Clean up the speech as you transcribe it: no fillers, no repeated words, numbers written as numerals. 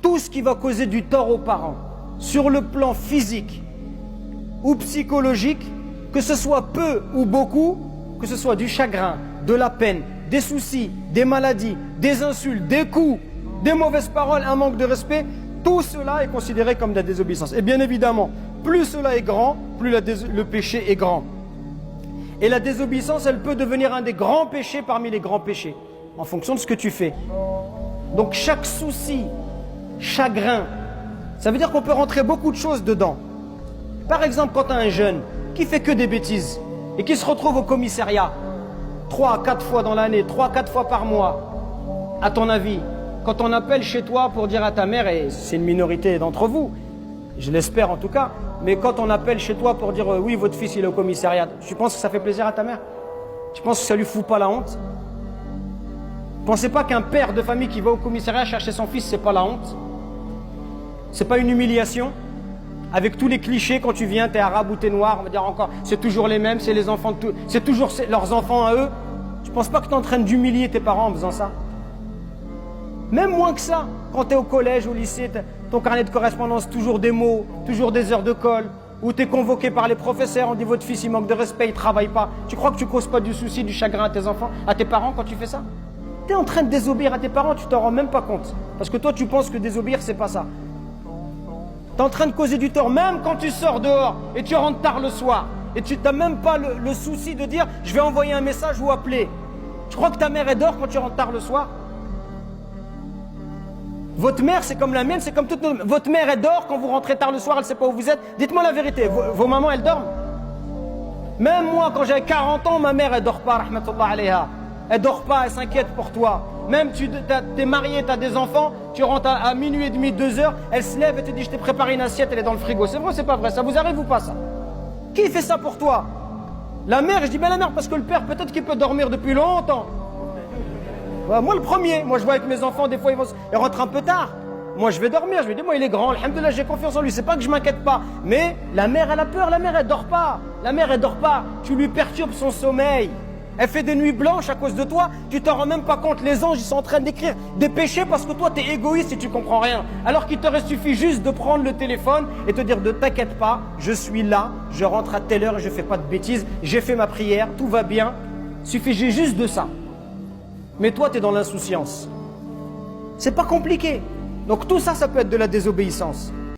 tout ce qui va causer du tort aux parents, sur le plan physique ou psychologique, que ce soit peu ou beaucoup, que ce soit du chagrin, de la peine, des soucis, des maladies, des insultes, des coups, des mauvaises paroles, un manque de respect, tout cela est considéré comme de la désobéissance. Et bien évidemment, plus cela est grand, plus le péché est grand. Et la désobéissance, elle peut devenir un des grands péchés parmi les grands péchés, en fonction de ce que tu fais. Donc chaque souci, chagrin, ça veut dire qu'on peut rentrer beaucoup de choses dedans. Par exemple, quand tu as un jeune qui fait que des bêtises et qui se retrouve au commissariat 3 à 4 fois dans l'année, 3 à 4 fois par mois, à ton avis, quand on appelle chez toi pour dire à ta mère, et c'est une minorité d'entre vous, je l'espère en tout cas, mais quand on appelle chez toi pour dire oui, votre fils il est au commissariat, tu penses que ça fait plaisir à ta mère? Tu penses que ça lui fout pas la honte? Pensez pas qu'un père de famille qui va au commissariat chercher son fils, c'est pas la honte? C'est pas une humiliation? Avec tous les clichés, quand tu viens, t'es arabe ou t'es noir, on va dire encore, c'est toujours les mêmes, c'est les enfants de tout, c'est toujours leurs enfants à eux. Tu penses pas que tu es en train d'humilier tes parents en faisant ça? Même moins que ça, quand tu es au collège, au lycée, ton carnet de correspondance, toujours des mots, toujours des heures de colle, où tu es convoqué par les professeurs, on dit votre fils il manque de respect, il travaille pas. Tu crois que tu causes pas du souci, du chagrin à tes enfants, à tes parents quand tu fais ça? Tu es en train de désobéir à tes parents, tu t'en rends même pas compte. Parce que toi tu penses que désobéir c'est pas ça. Tu es en train de causer du tort, même quand tu sors dehors et tu rentres tard le soir. Et tu n'as même pas le souci de dire je vais envoyer un message ou appeler. Tu crois que ta mère elle dort quand tu rentres tard le soir? Votre mère c'est comme la mienne, c'est comme toute notre... Votre mère elle dort quand vous rentrez tard le soir, elle ne sait pas où vous êtes. Dites-moi la vérité, vos mamans elles dorment? Même moi quand j'avais 40 ans, ma mère elle dort pas, rahmatullah alayha. Elle dort pas, elle s'inquiète pour toi. Même tu es marié, tu as des enfants, tu rentres à minuit et demi, 2 heures, elle se lève et te dit je t'ai préparé une assiette, elle est dans le frigo. C'est vrai ou c'est pas vrai? Ça vous arrive ou pas ça? Qui fait ça pour toi? La mère, je dis bien la mère parce que le père peut-être qu'il peut dormir depuis longtemps. Moi le premier, moi je vois avec mes enfants, des fois ils rentrent un peu tard. Moi je vais dormir, je lui dis moi il est grand, alhamdoulilah j'ai confiance en lui, c'est pas que je m'inquiète pas. Mais la mère elle a peur, la mère elle dort pas. La mère elle dort pas, tu lui perturbes son sommeil. Elle fait des nuits blanches à cause de toi, tu t'en rends même pas compte. Les anges ils sont en train d'écrire des péchés parce que toi t'es égoïste et tu comprends rien. Alors qu'il t'aurait suffi juste de prendre le téléphone et te dire ne t'inquiète pas, je suis là, je rentre à telle heure et je fais pas de bêtises, j'ai fait ma prière, tout va bien. Suffit juste de ça. Mais toi, tu es dans l'insouciance. C'est pas compliqué. Donc tout ça, ça peut être de la désobéissance.